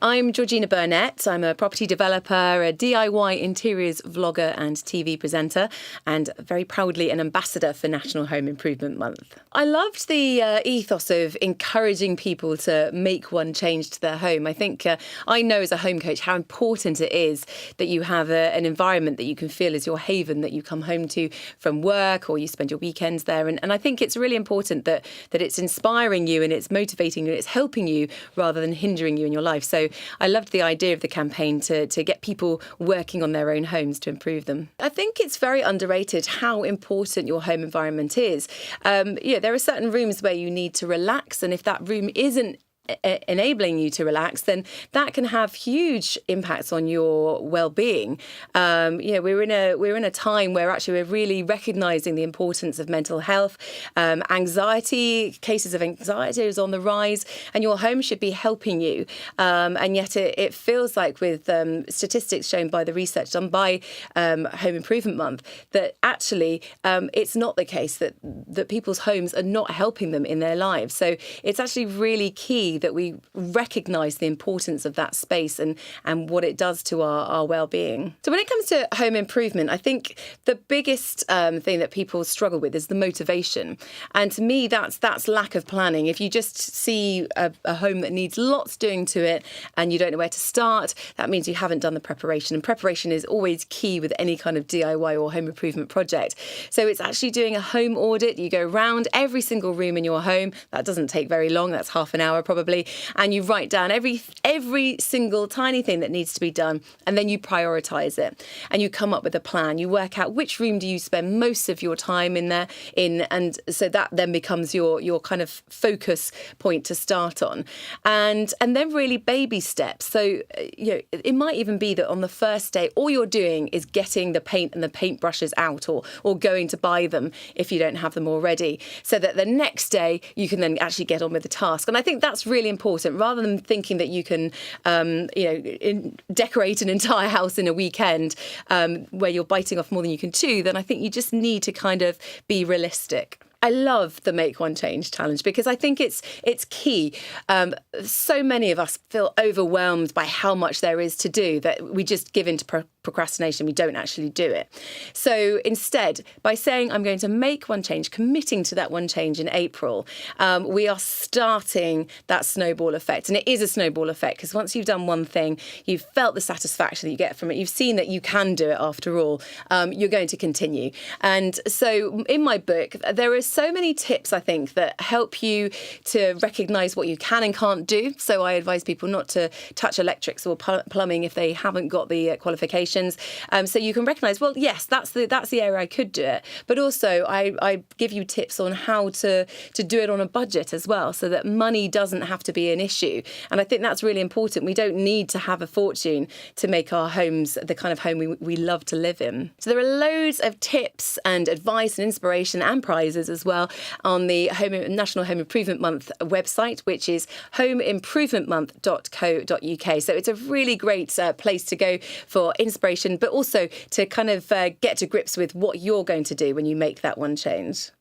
I'm Georgina Burnett. I'm a property developer, a DIY interiors vlogger and TV presenter, and very proudly an ambassador for National Home Improvement Month. I loved the ethos of encouraging people to make one change to their home. I think I know as a home coach how important it is that you have an environment that you can feel is your haven, that you come home to from work or you spend your weekends there. And I think it's really important that it's inspiring you and it's motivating you and it's helping you rather than hindering you in your life. So I loved the idea of the campaign to get people working on their own homes to improve them. I think it's very underrated how important your home environment is. There are certain rooms where you need to relax, and if that room isn't enabling you to relax, then that can have huge impacts on your well-being. We're in a time where actually we're really recognising the importance of mental health. Cases of anxiety is on the rise, and your home should be helping you. And yet it feels like with statistics shown by the research done by Home Improvement Month that actually it's not the case that people's homes are not helping them in their lives. So it's actually really key that we recognise the importance of that space and what it does to our well-being. So when it comes to home improvement, I think the biggest thing that people struggle with is the motivation. And to me, that's lack of planning. If you just see a home that needs lots doing to it and you don't know where to start, that means you haven't done the preparation. And preparation is always key with any kind of DIY or home improvement project. So it's actually doing a home audit. You go around every single room in your home. That doesn't take very long. That's half an hour probably. And you write down every single tiny thing that needs to be done, and then you prioritise it and you come up with a plan. You work out which room do you spend most of your time in there and so that then becomes your kind of focus point to start on, and then really baby steps. So it might even be that on the first day all you're doing is getting the paint and the paintbrushes out or going to buy them if you don't have them already, so that the next day you can then actually get on with the task. And I think that's really important. Rather than thinking that you can, decorate an entire house in a weekend where you're biting off more than you can chew, then I think you just need to kind of be realistic. I love the Make One Change challenge because I think it's key. So many of us feel overwhelmed by how much there is to do that we just give into procrastination. We don't actually do it. So instead, by saying I'm going to make one change, committing to that one change in April, we are starting that snowball effect. And it is a snowball effect because once you've done one thing, you've felt the satisfaction that you get from it, you've seen that you can do it after all, you're going to continue. And so in my book, there is so many tips, I think, that help you to recognise what you can and can't do. So I advise people not to touch electrics or plumbing if they haven't got the qualifications. So you can recognise, well, yes, that's the area I could do it. But also I give you tips on how to do it on a budget as well, so that money doesn't have to be an issue. And I think that's really important. We don't need to have a fortune to make our homes the kind of home we love to live in. So there are loads of tips and advice and inspiration and prizes as well on the National Home Improvement Month website, which is homeimprovementmonth.co.uk. So it's a really great place to go for inspiration, but also to kind of get to grips with what you're going to do when you make that one change.